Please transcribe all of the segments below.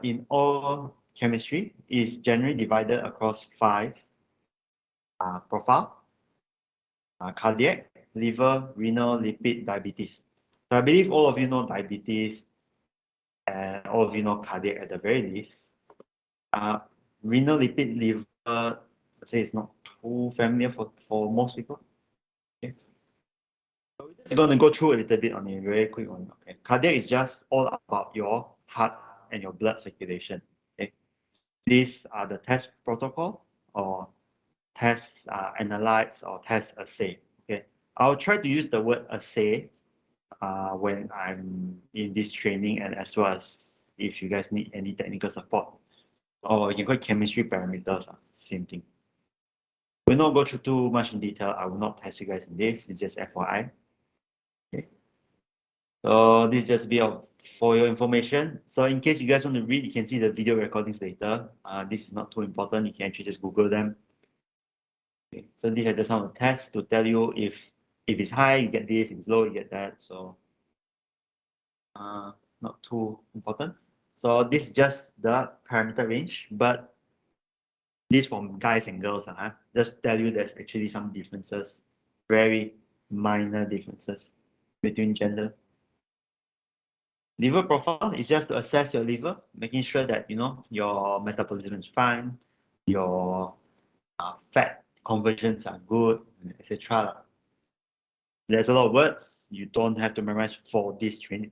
in all chemistry is generally divided across 5 profile: cardiac, liver, renal, lipid, diabetes. So I believe all of you know diabetes and all of you know cardiac at the very least. Renal, lipid, liver, I say it's not too familiar for most people. Okay. So we're just going to go through a little bit on a very quick one. Okay. Cardiac is just all about your heart and your blood circulation. Okay. These are the test protocol or test analytes or test assay. Okay. I'll try to use the word assay when I'm in this training, and as well as if you guys need any technical support. Or you got chemistry parameters, same thing. We'll not go through too much in detail. I will not test you guys in this. It's just FYI. Okay. So this is just a bit of for your information. So in case you guys want to read, you can see the video recordings later. This is not too important. You can actually just Google them. Okay. So these are just some of the tests to tell you if it's high, you get this. If it's low, you get that. So not too important. So this is just the parameter range, but this from guys and girls, just tell you there's actually some differences, very minor differences between gender. Liver profile is just to assess your liver, making sure that your metabolism is fine, your fat conversions are good, etc. There's a lot of words you don't have to memorize for this training.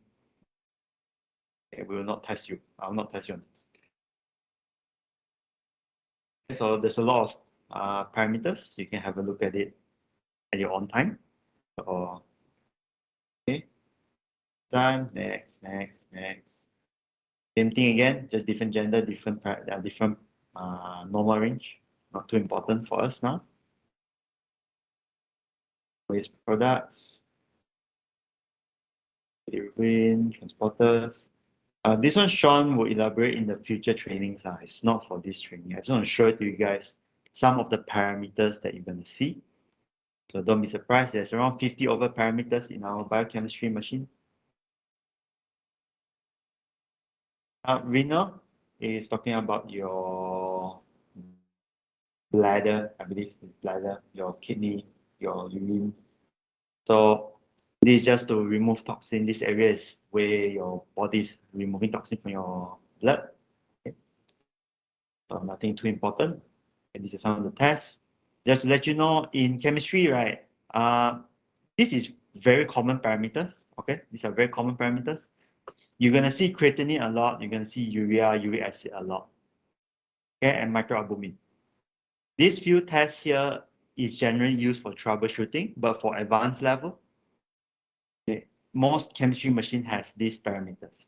Okay, we will not test you. I will not test you on this. So there's a lot of parameters. You can have a look at it at your own time. Or okay, time next. Same thing again, just different gender, different normal range. Not too important for us now. Waste products, green transporters. This one Sean will elaborate in the future trainings. It's not for this training. I just want to show it to you guys some of the parameters that you're going to see. So don't be surprised. There's around 50 over parameters in our biochemistry machine. Renal is talking about your bladder, I believe it's bladder, your kidney, your urine. So this is just to remove toxin. This area is where your body is removing toxin from your blood. Okay. So nothing too important. And this is some of the tests. Just to let you know, in chemistry, right? This is very common parameters. Okay, these are very common parameters. You're gonna see creatinine a lot. You're gonna see urea, uric acid a lot. Okay, and microalbumin. These few tests here is generally used for troubleshooting, but for advanced level, okay, most chemistry machine has these parameters.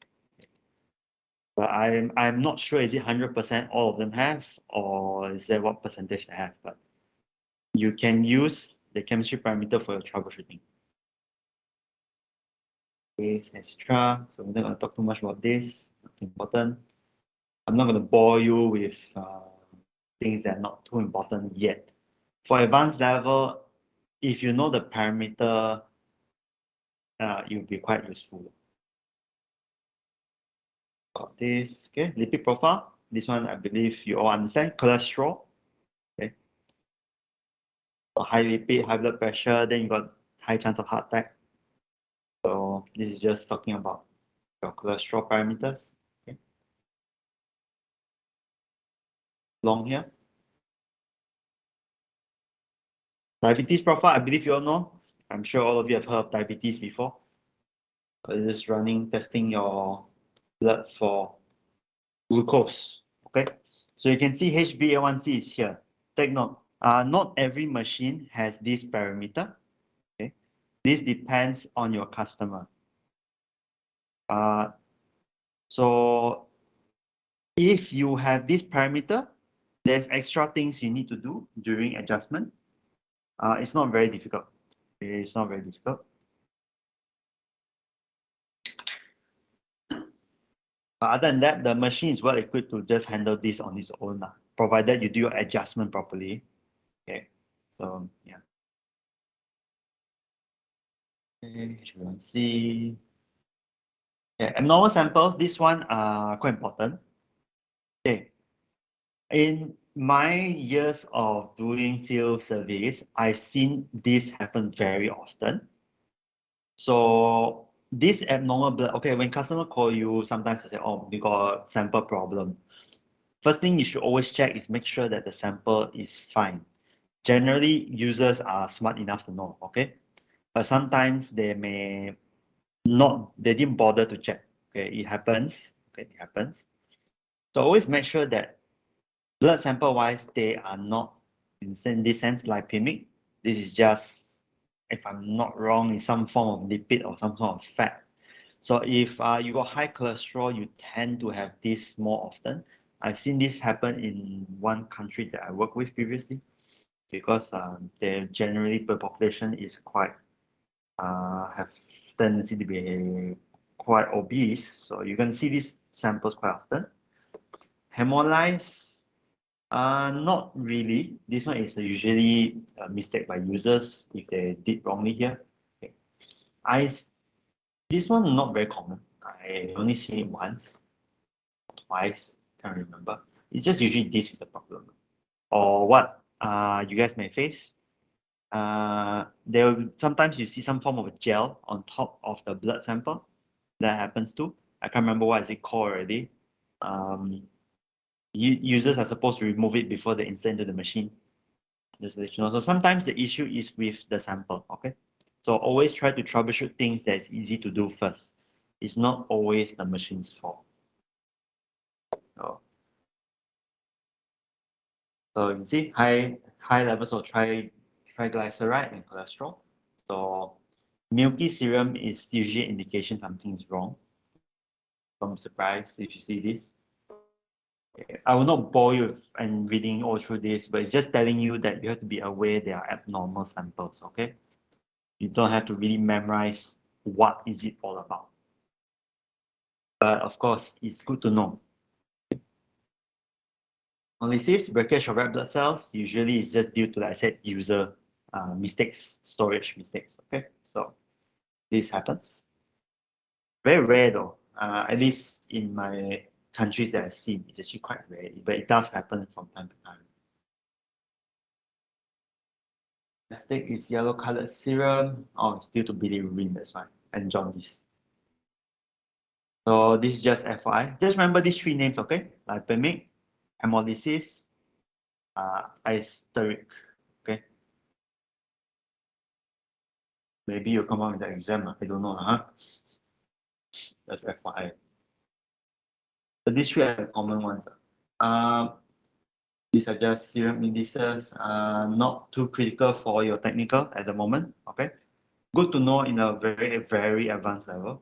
But I'm not sure is it 100% all of them have, or is there what percentage they have, but you can use the chemistry parameter for your troubleshooting. Okay, etc. So we're not going to talk too much about this. Not important. I'm not going to bore you with things that are not too important yet. For advanced level, if you know the parameter, it will be quite useful. Got this. Okay, lipid profile. This one I believe you all understand. Cholesterol. Okay. So high lipid, high blood pressure, then you got high chance of heart attack. So this is just talking about your cholesterol parameters. Okay. Long here. Diabetes profile, I believe you all know. I'm sure all of you have heard of diabetes before. Just testing your blood for glucose. Okay, so you can see HbA1c is here. Take note, not every machine has this parameter. Okay, this depends on your customer. So if you have this parameter, there's extra things you need to do during adjustment. It's not very difficult. It's not very difficult. But other than that, the machine is well equipped to just handle this on its own, provided you do your adjustment properly. Okay, so yeah. Okay, HbA1c. Yeah, abnormal samples, this one are quite important. Okay. In my years of doing field service, I've seen this happen very often. So this abnormal blood, okay, when customer call you, sometimes they say, oh, we got sample problem. First thing you should always check is make sure that the sample is fine. Generally, users are smart enough to know, okay? But sometimes they may not, they didn't bother to check. Okay, it happens. Okay, it happens. So always make sure that blood sample wise, they are not in this sense lipemic. This is just, if I'm not wrong, in some form of lipid or some form of fat. So if you got high cholesterol, you tend to have this more often. I've seen this happen in one country that I worked with previously because they generally the population is quite have tendency to be quite obese. So you can see these samples quite often. Hemolyze, not really. This one is usually a mistake by users if they did wrongly here. Okay. Ice, this one not very common. I only see it once, twice, can't remember. It's just usually this is the problem. Or what you guys may face. Sometimes you see some form of a gel on top of the blood sample. That happens too. I can't remember what is it called already. Users are supposed to remove it before they insert into the machine. Just to let you know. So sometimes the issue is with the sample. Okay. So always try to troubleshoot things that's easy to do first. It's not always the machine's fault. So, so you can see high levels of triglyceride and cholesterol. So milky serum is usually an indication something is wrong. I'm surprised if you see this. I will not bore you and reading all through this, but it's just telling you that you have to be aware they are abnormal samples, okay? You don't have to really memorize what is it all about. But of course, it's good to know. Analysis, breakage of red blood cells, usually is just due to, like I said, user mistakes, storage mistakes, okay? So this happens. Very rare though, at least in my countries that I've seen, it's actually quite rare, but it does happen from time to time. Plastic is yellow colored serum. Oh, it's due to bilirubin, that's why. And jaundice. So this is just FYI. Just remember these three names, okay? Lipemic, hemolysis, isteric. Okay. Maybe you'll come out with the exam. I don't know, huh? That's FYI. But these three are the common ones. Uh, these are just serum indices, not too critical for your technical at the moment. Okay. Good to know in a very, very advanced level.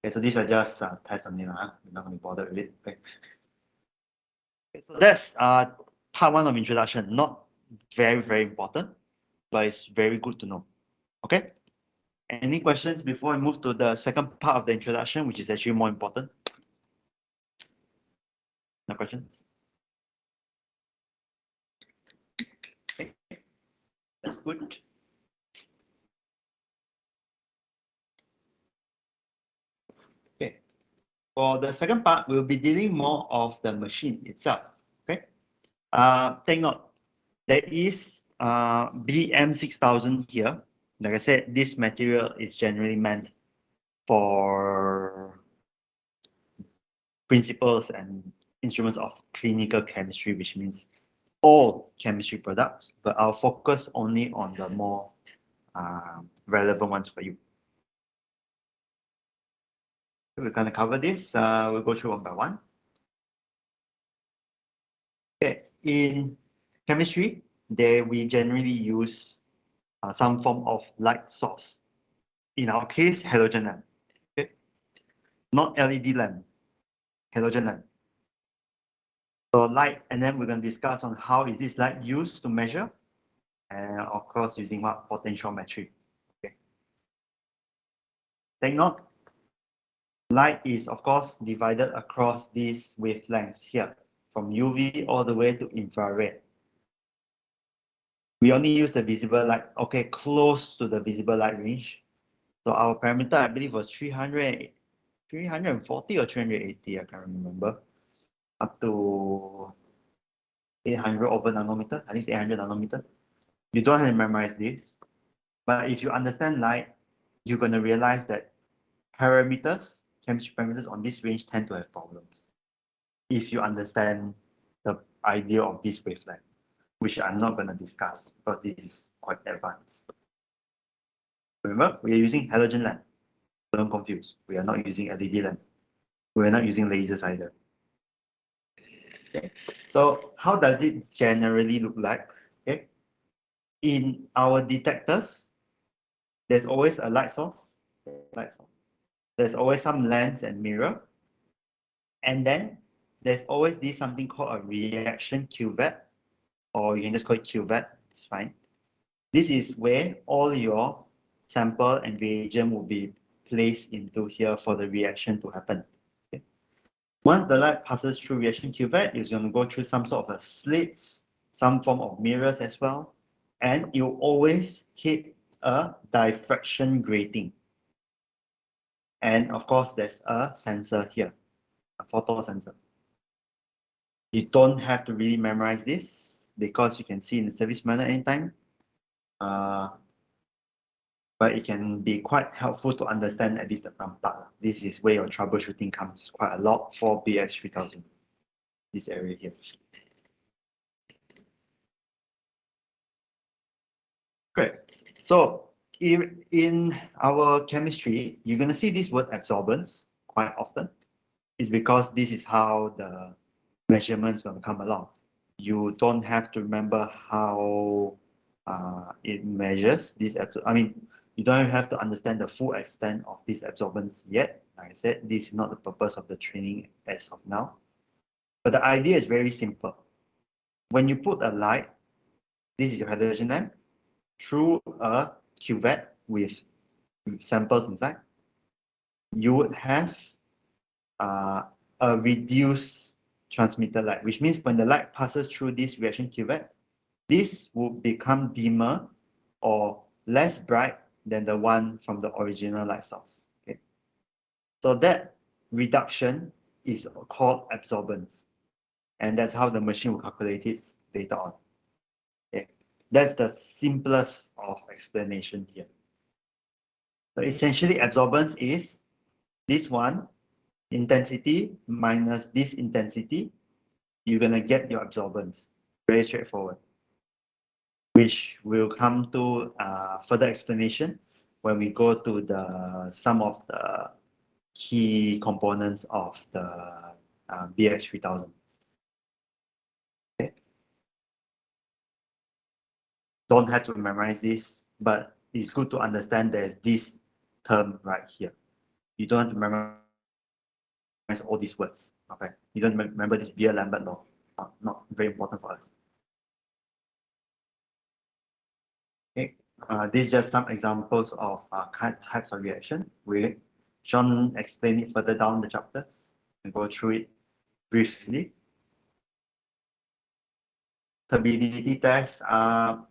Okay, so these are just tests only, huh? We're not going to bother with it. Okay. Okay, so that's part one of introduction. Not very, very important, but it's very good to know. Okay. Any questions before I move to the second part of the introduction, which is actually more important? No questions? Okay, that's good. Okay. For the second part, we'll be dealing more of the machine itself. Okay. Take note, there is BM6000 here. Like I said, this material is generally meant for principles and instruments of clinical chemistry, which means all chemistry products, but I'll focus only on the more relevant ones for you. We're going to cover this. We'll go through one by one. Okay. In chemistry, there we generally use some form of light source. In our case, halogen lamp. Okay. Not LED lamp, halogen lamp. So light, and then we're going to discuss on how is this light used to measure, and of course using what potentiometry. Okay. Take note, light is of course divided across these wavelengths here, from UV all the way to infrared. We only use the visible light, okay, close to the visible light range. So our parameter, I believe, was 300 340 or 380, I can't remember, up to 800 over nanometer. I think it's 800 nanometer. You don't have to memorize this, but if you understand light, you're going to realize that parameters, chemistry parameters on this range tend to have problems if you understand the idea of this wavelength, which I'm not going to discuss because this is quite advanced. Remember, we are using halogen lamp. Don't confuse. We are not using LED lamp. We are not using lasers either. Okay. So how does it generally look like? Okay. In our detectors, there's always a light source. There's always some lens and mirror. And then there's always this something called a reaction cuvette, or you can just call it cuvette, it's fine. This is where all your sample and reagent will be placed into here for the reaction to happen. Okay. Once the light passes through reaction cuvette, it's going to go through some sort of a slits, some form of mirrors as well, and you always keep a diffraction grating. And of course, there's a sensor here, a photo sensor. You don't have to really memorize this because you can see in the service manual anytime. But it can be quite helpful to understand at least the front part. This is where your troubleshooting comes quite a lot for BX3000, this area here. Great. So in our chemistry, you're going to see this word absorbance quite often. It's because this is how the measurements going to come along. You don't have to remember how it measures this. I mean, you don't have to understand the full extent of this absorbance yet. Like I said, this is not the purpose of the training as of now. But the idea is very simple. When you put a light, this is your halogen lamp, through a cuvette with samples inside, you would have a reduced transmitter light, which means when the light passes through this reaction cuvette, this will become dimmer or less bright than the one from the original light source. Okay. So that reduction is called absorbance. And that's how the machine will calculate it later on. Okay. That's the simplest of explanation here. So essentially, absorbance is this one, intensity minus this intensity. You're going to get your absorbance. Very straightforward. Which will come to further explanation when we go to the some of the key components of the BX3000. Okay. Don't have to memorize this, but it's good to understand there's this term right here. You don't have to memorize all these words. Okay, you don't remember this Beer-Lambert law. Not very important for us. Okay, these are just some examples of types of reaction. Sean explained it further down the chapters and go through it briefly. Turbidity test.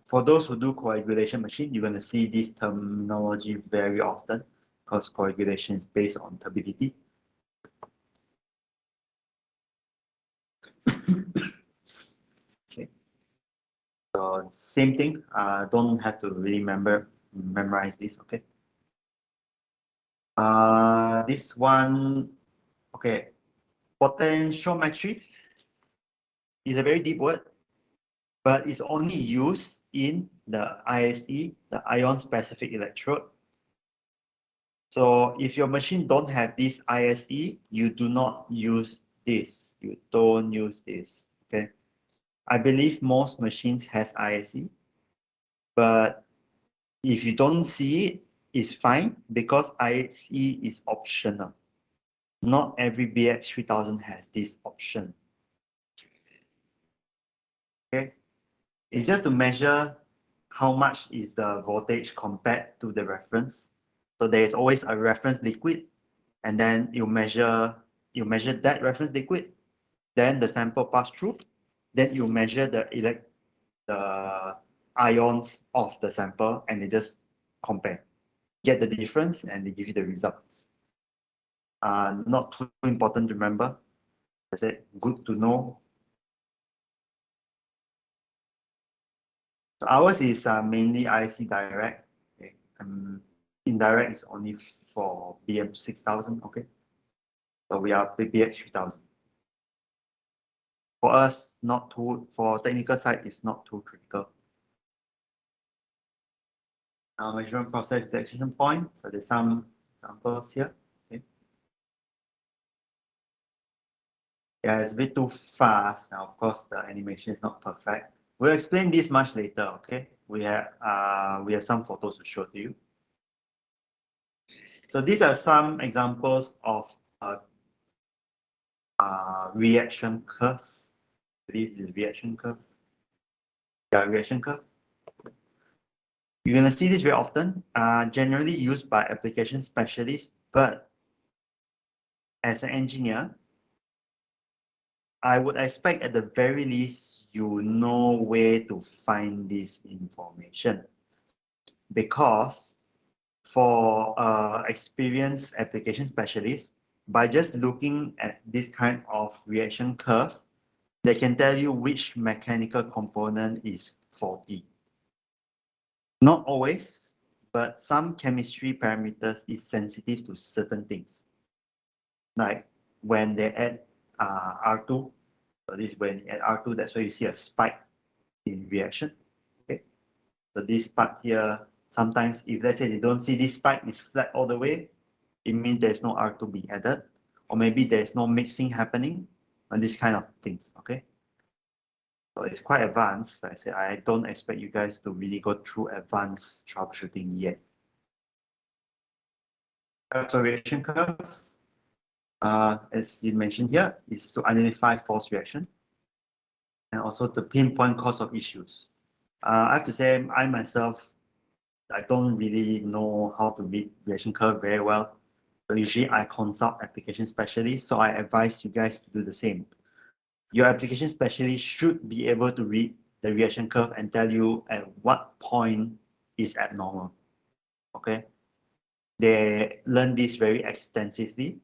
For those who do coagulation machine, you're going to see this terminology very often because coagulation is based on turbidity. Okay. So same thing. Don't have to really memorize this. Okay. This one. Okay. Potentiometry is a very deep word, but it's only used in the ISE, the ion specific electrode. So if your machine don't have this ISE, you do not use this. You don't use this. Okay. I believe most machines has ISE, but if you don't see it, it's fine because ISE is optional. Not every BX3000 has this option. Okay. It's just to measure how much is the voltage compared to the reference. So there is always a reference liquid, and then you measure that reference liquid, then the sample pass through, then you measure the ions of the sample, and they just compare, get the difference, and they give you the results. not too important to remember. I said good to know. So ours is mainly IC direct. Okay. Indirect is only for BM6000. Okay. So we are BX 3000. For us, not too, for technical side, it's not too critical. Measurement process detection point. So there's some examples here. Okay. Yeah, it's a bit too fast. Now, of course, the animation is not perfect. We'll explain this much later. Okay. We have some photos to show to you. So these are some examples of reaction curve. This is reaction curve. Yeah, reaction curve. You're gonna see this very often. Generally used by application specialists, but as an engineer, I would expect at the very least you know where to find this information, because for experienced application specialists, by just looking at this kind of reaction curve, they can tell you which mechanical component is faulty. Not always, but some chemistry parameters is sensitive to certain things. Like when they add R2, so this is when you add R2, that's why you see a spike in reaction. Okay, so this part here, sometimes if let's say they don't see this spike is flat all the way, it means there's no R2 being added, or maybe there's no mixing happening, and this kind of things. Okay, so it's quite advanced. Like I said, I don't expect you guys to really go through advanced troubleshooting yet. So reaction curve, as you mentioned here, is to identify false reaction and also to pinpoint cause of issues. I have to say, I myself, I don't really know how to read reaction curve very well. So usually I consult application specialists, so I advise you guys to do the same. Your application specialist should be able to read the reaction curve and tell you at what point is abnormal. Okay, they learn this very extensively.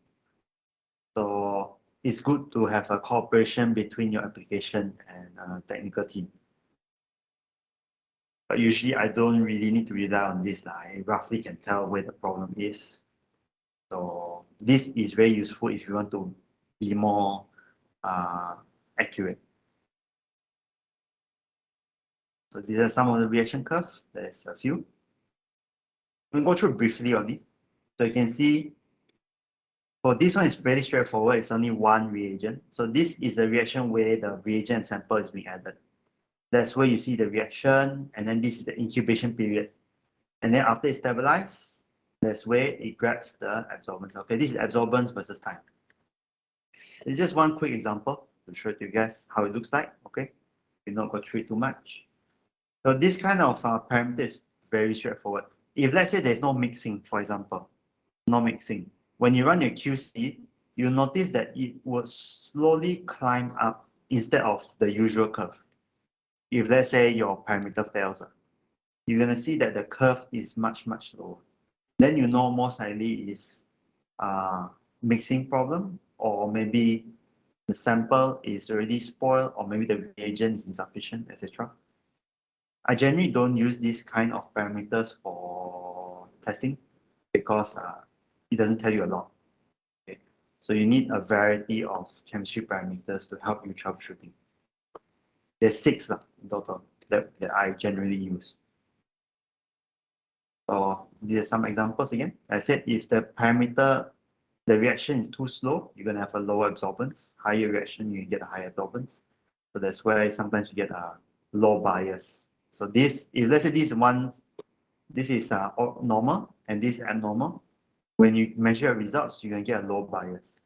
So it's good to have a cooperation between your application and technical team. But usually I don't really need to rely on this. I roughly can tell where the problem is. So this is very useful if you want to be more accurate. So these are some of the reaction curves. There's a few. We'll go through briefly only. So you can see for this one, it's very straightforward. It's only one reagent. So this is a reaction where the reagent sample is being added. That's where you see the reaction, and then this is the incubation period. And then after it stabilizes, that's where it grabs the absorbance. Okay, this is absorbance versus time. It's just one quick example to show to you guys how it looks like. Okay, we'll not go through it too much. So this kind of parameter is very straightforward. If let's say there's no mixing, for example, no mixing, when you run your QC, you notice that it will slowly climb up instead of the usual curve. If let's say your parameter fails, you're going to see that the curve is much, much lower. Then you know most likely is mixing problem, or maybe the sample is already spoiled, or maybe the reagent is insufficient, etc. I generally don't use this kind of parameters for testing because it doesn't tell you a lot. Okay? So you need a variety of chemistry parameters to help you troubleshooting. There's 6 in total that I generally use. So these are some examples again. I said if the parameter, the reaction is too slow, you're going to have a lower absorbance. Higher reaction, you get a higher absorbance. So that's why sometimes you get a low bias. So this, if let's say this is normal and this is abnormal, when you measure your results, you're going to get a low bias.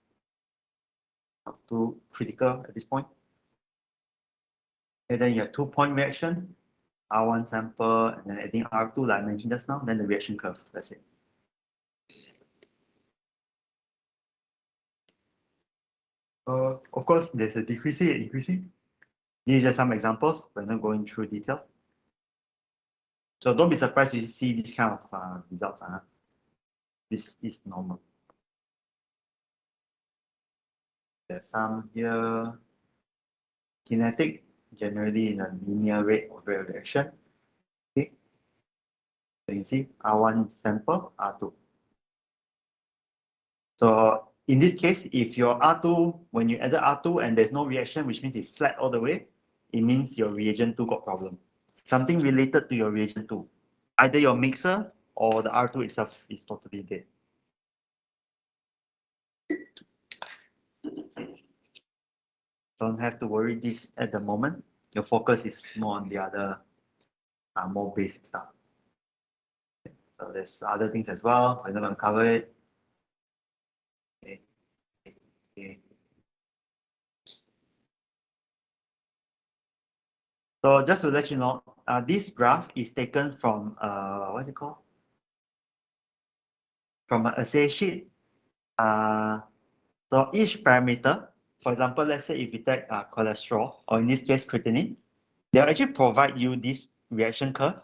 Not too critical at this point. And then you have 2-point reaction, R1 sample, and then adding R2 like I mentioned just now, then the reaction curve. That's it. Of course, there's a decreasing and increasing. These are some examples. We're not going through detail. So don't be surprised if you see this kind of results. This is normal. There's some here. Kinetic, generally in a linear rate of reaction. Okay. So you can see R1 sample, R2. So in this case, if your R2, when you added R2 and there's no reaction, which means it's flat all the way, it means your reagent 2 got problem. Something related to your reagent 2. Either your mixer or the R2 itself is totally dead. Don't have to worry this at the moment. Your focus is more on the other, more basic stuff. So there's other things as well. We're not going to cover it. Okay. Okay. So just to let you know, this graph is taken from what's it called? From an assay sheet. So each parameter, for example, let's say if you take cholesterol, or in this case creatinine, they'll actually provide you this reaction curve,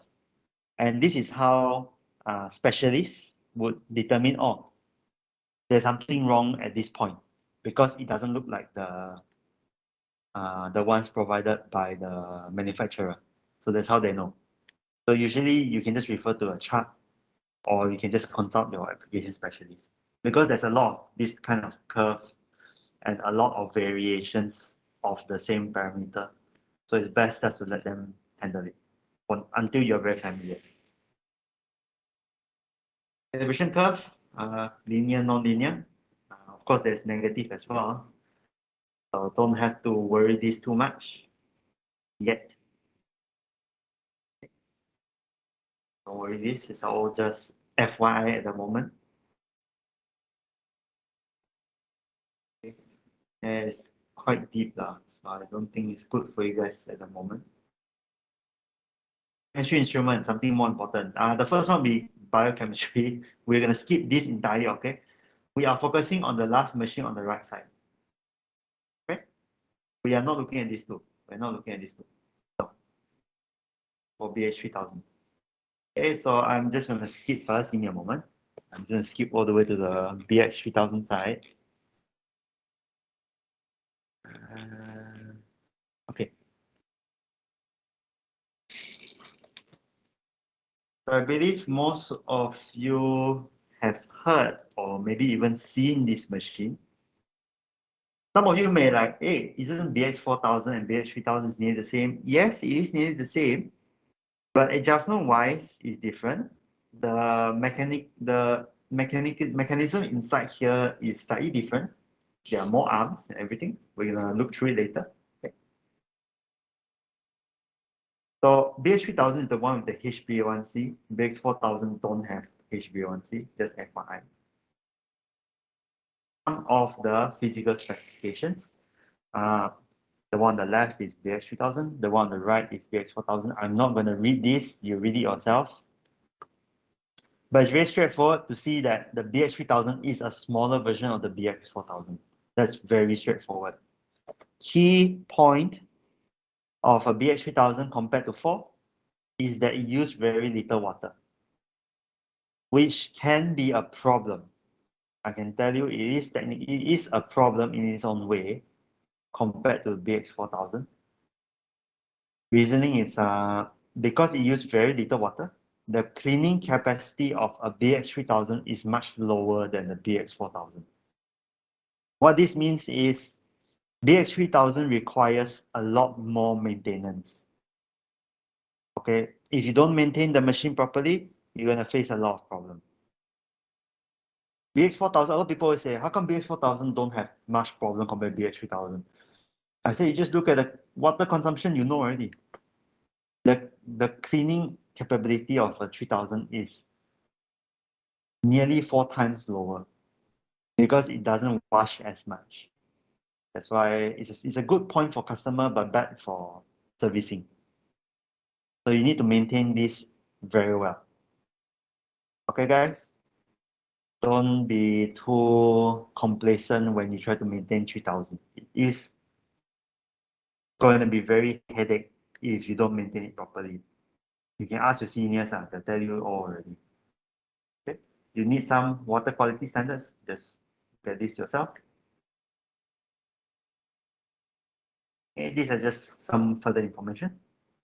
and this is how specialists would determine, oh, there's something wrong at this point because it doesn't look like the ones provided by the manufacturer. So that's how they know. So usually you can just refer to a chart, or you can just consult your application specialist, because there's a lot of this kind of curve and a lot of variations of the same parameter. So it's best just to let them handle it until you're very familiar. Calibration curve, linear, non-linear. Of course, there's negative as well. So don't have to worry this too much yet. Don't worry, this is all just FYI at the moment. Okay. It's quite deep, so I don't think it's good for you guys at the moment. Chemistry instrument, something more important. The first one will be biochemistry. We're going to skip this entirely, okay? We are focusing on the last machine on the right side. Okay? We are not looking at this two. We're not looking at this two. No. For BH3000. Okay, so I'm just going to skip first. Give me a moment. I'm just going to skip all the way to the BH3000 side. Okay. So I believe most of you have heard or maybe even seen this machine. Some of you may like, hey, isn't BX4000 and BX3000 is nearly the same? Yes, it is nearly the same, but adjustment-wise is different. The mechanism inside here is slightly different. There are more arms and everything. We're gonna look through it later. Okay. So BH3000 is the one with the HbA1c. BX4000 don't have HbA1c, just FYI. Some of the physical specifications. The one on the left is BX3000. The one on the right is BX4000. I'm not going to read this. You read it yourself. But it's very straightforward to see that the BX3000 is a smaller version of the BX4000. That's very straightforward. Key point of a BX3000 compared to 4 is that it used very little water, which can be a problem. I can tell you it is a problem in its own way compared to BX4000. Reasoning is because it used very little water, the cleaning capacity of a BX3000 is much lower than the BX4000. What this means is BX3000 requires a lot more maintenance. Okay, if you don't maintain the machine properly, you're going to face a lot of problems. BX4000, a lot of people always say, how come BX4000 don't have much problem compared to BX3000? I say, you just look at the water consumption, you know already. The cleaning capability of a 3000 is nearly 4 times lower because it doesn't wash as much. That's why it's a good point for customer, but bad for servicing. So you need to maintain this very well. Okay, guys? Don't be too complacent when you try to maintain 3000. It is going to be very headache if you don't maintain it properly. You can ask your seniors, they'll tell you all already. Okay? You need some water quality standards, just get this yourself. Okay, these are just some further information.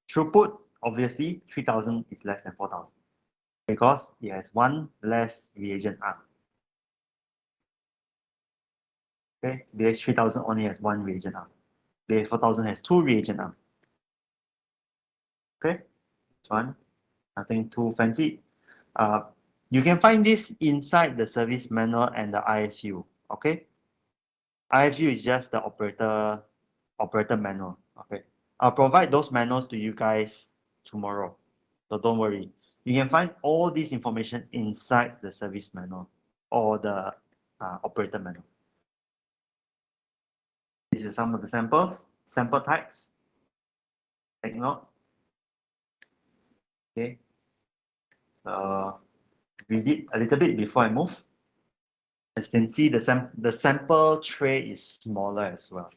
Throughput, obviously, 3000 is less than 4000 because it has one less reagent arm. Okay, BX3000 only has one reagent arm. BX4000 has two reagent arms. Okay, this one, nothing too fancy. Uh, you can find this inside the service manual and the IFU. Okay, IFU is just the operator manual. Okay, I'll provide those manuals to you guys tomorrow, so don't worry. You can find all this information inside the service manual or the operator manual. This is some of the samples, sample types. Take note. Okay, so read it a little bit before I move. As you can see, the sample tray is smaller as well.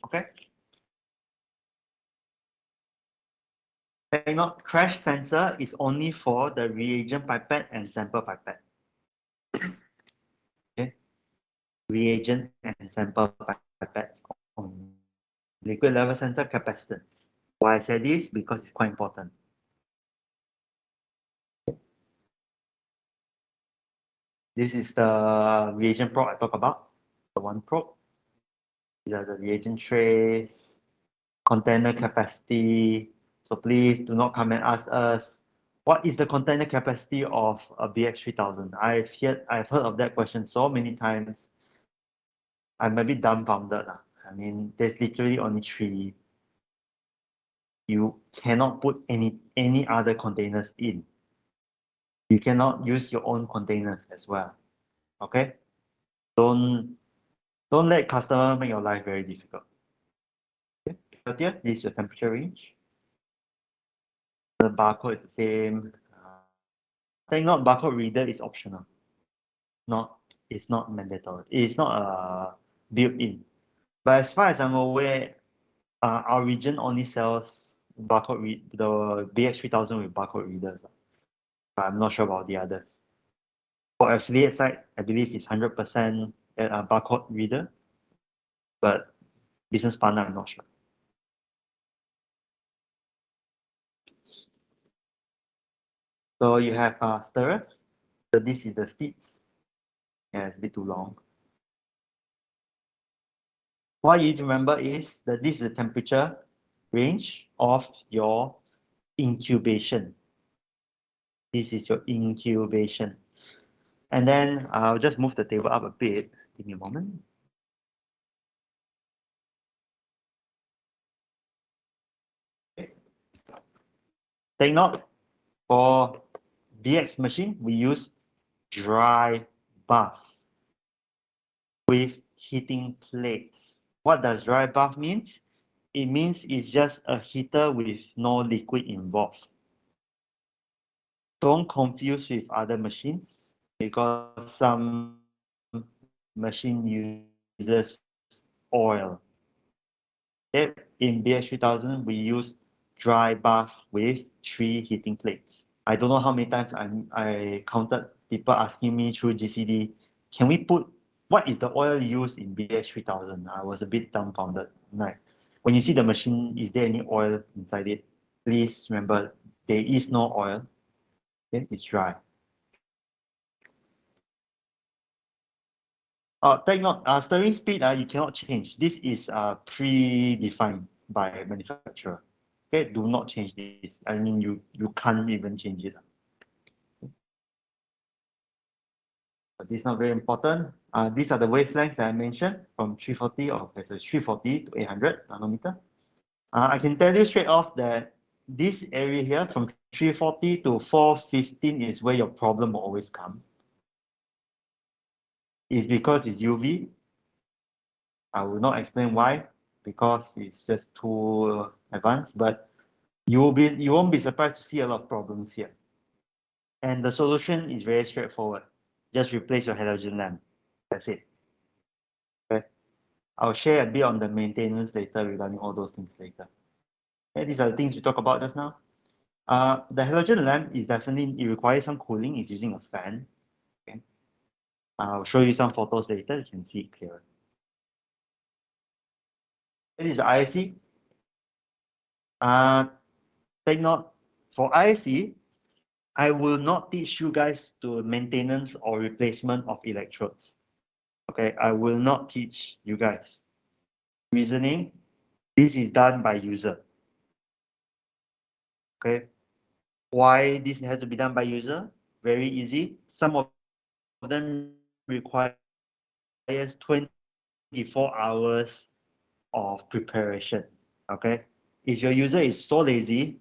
Okay. Take note, crash sensor is only for the reagent pipette and sample pipette. Okay. Reagent and sample pipette on liquid level sensor capacitance. Why I say this? Because it's quite important. This is the reagent probe I talk about. The one probe. These are the reagent trays, container capacity. So please do not come and ask us, what is the container capacity of a BX3000? I've heard of that question so many times. I'm a bit dumbfounded. I mean, there's literally only three. You cannot put any other containers in. You cannot use your own containers as well. Okay? Don't don't let customer make your life very difficult. Okay? But here, this is your temperature range. The barcode is the same. Take note, barcode reader is optional. It's not mandatory. It's not built-in. But as far as I'm aware, our region only sells the BX3000 with barcode readers. But I'm not sure about the others. For affiliate side, I believe it's 100% barcode reader. But business partner, I'm not sure. So you have stirrers. So this is the speeds. Yeah, it's a bit too long. What you need to remember is that this is the temperature range of your incubation. This is your incubation. And then I'll just move the table up a bit. Give me a moment. Okay. Take note, for BX machine, we use dry bath with heating plates. What does dry bath means? It means it's just a heater with no liquid involved. Don't confuse with other machines because some machine uses oil. Okay? In BX3000, we use dry bath with 3 heating plates. I don't know how many times I counted people asking me through GCD, can we put, what is the oil used in BX3000? I was a bit dumbfounded. Like, when you see the machine, is there any oil inside it? Please remember, there is no oil. Okay? It's dry. Take note, stirring speed, you cannot change. This is predefined by manufacturer. Okay, do not change this. I mean, you can't even change it. But this is not very important. These are the wavelengths that I mentioned from 340 or 340 to 800 nanometer. I can tell you straight off that this area here from 340 to 415 is where your problem will always come. It's because it's UV. I will not explain why, because it's just too advanced, but you won't be surprised to see a lot of problems here. And the solution is very straightforward. Just replace your halogen lamp. That's it. Okay. I'll share a bit on the maintenance later regarding all those things later. Okay, these are the things we talked about just now. The halogen lamp is definitely, it requires some cooling. It's using a fan. Okay. I'll show you some photos later, you can see it clearer. This is the IC. Take note, for IC, I will not teach you guys to maintenance or replacement of electrodes. Okay, I will not teach you guys. Reasoning, this is done by user. Okay, why this has to be done by user? Very easy. Some of them requires 24 hours of preparation. Okay, if your user is so lazy,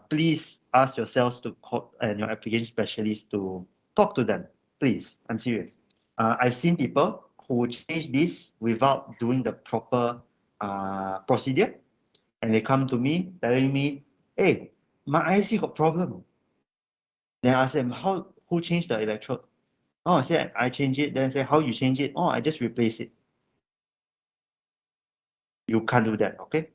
please ask yourselves to call and your application specialist to talk to them. Please, I'm serious. I've seen people who change this without doing the proper procedure, and they come to me telling me, "Hey, my IC got problem." Then I ask them, who changed the electrode? Oh, I said I changed it. Then I say, how you change it? Oh, I just replace it. You can't do that, okay?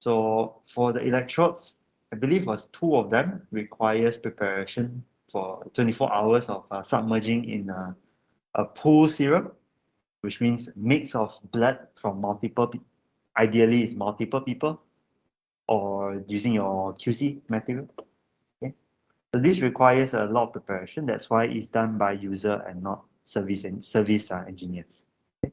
So for the electrodes, I believe was two of them requires preparation for 24 hours of submerging in a pool serum, which means mix of blood from multiple, ideally it's multiple people, or using your QC material. Okay? So this requires a lot of preparation. That's why it's done by user and not service engineers. Okay?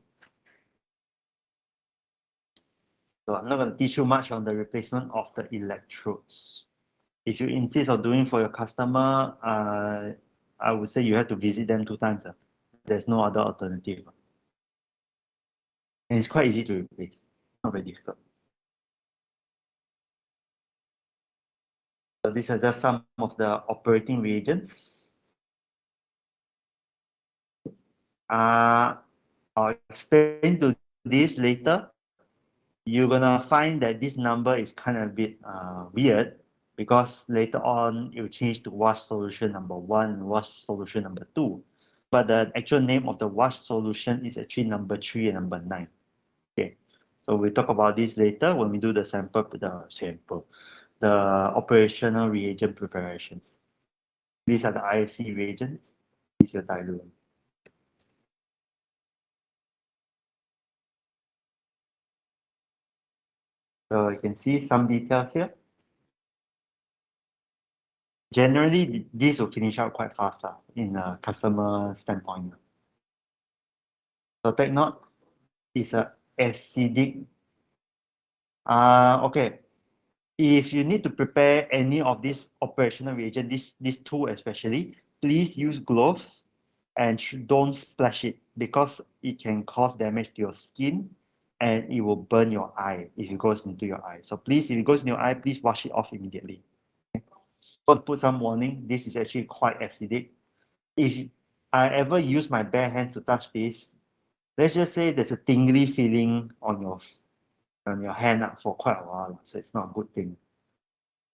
So I'm not going to teach you much on the replacement of the electrodes. If you insist on doing for your customer, I would say you have to visit them 2 times. There's no other alternative. And it's quite easy to replace, not very difficult. So these are just some of the operating reagents. I'll explain to this later. You're gonna find that this number is kind of a bit weird because later on it will change to wash solution number 1, wash solution number 2. But the actual name of the wash solution is actually number 3 and number 9. Okay, so we'll talk about this later when we do the the operational reagent preparations. These are the IC reagents. This is your diluent. So you can see some details here. Generally, this will finish out quite fast in a customer standpoint. So take note, it's a acidic. Okay, if you need to prepare any of this operational reagent, this two especially, please use gloves and don't splash it because it can cause damage to your skin and it will burn your eye if it goes into your eye. So please, if it goes in your eye, please wash it off immediately. Got to put some warning. This is actually quite acidic. If I ever use my bare hands to touch this, let's just say there's a tingly feeling on your hand for quite a while, so it's not a good thing.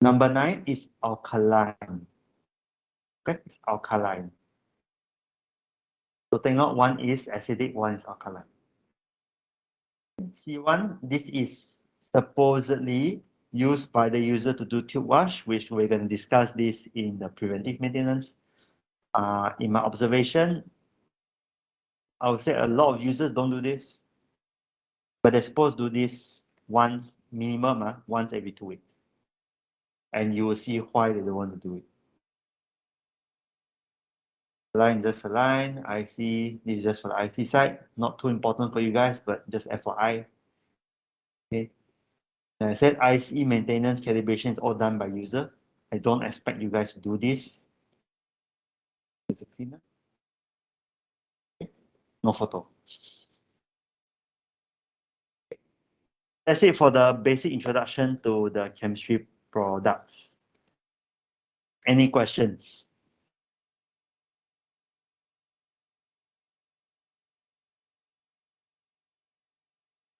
Number 9 is alkaline. Okay, it's alkaline. So take note, one is acidic, one is alkaline. C1, this is supposedly used by the user to do tube wash, which we're going to discuss this in the preventive maintenance. In my observation, I would say a lot of users don't do this, but they're supposed to do this once minimum, once every 2 weeks. And you will see why they don't want to do it. Line just a line. IC, this is just for the IC side. Not too important for you guys, but just FYI. Okay. And I said IC maintenance calibration is all done by user. I don't expect you guys to do this. It's a cleaner. Okay. No photo. That's it for the basic introduction to the chemistry products. Any questions?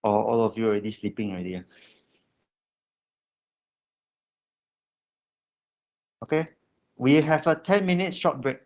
Or all of you already sleeping already? Okay. We have a 10-minute short break.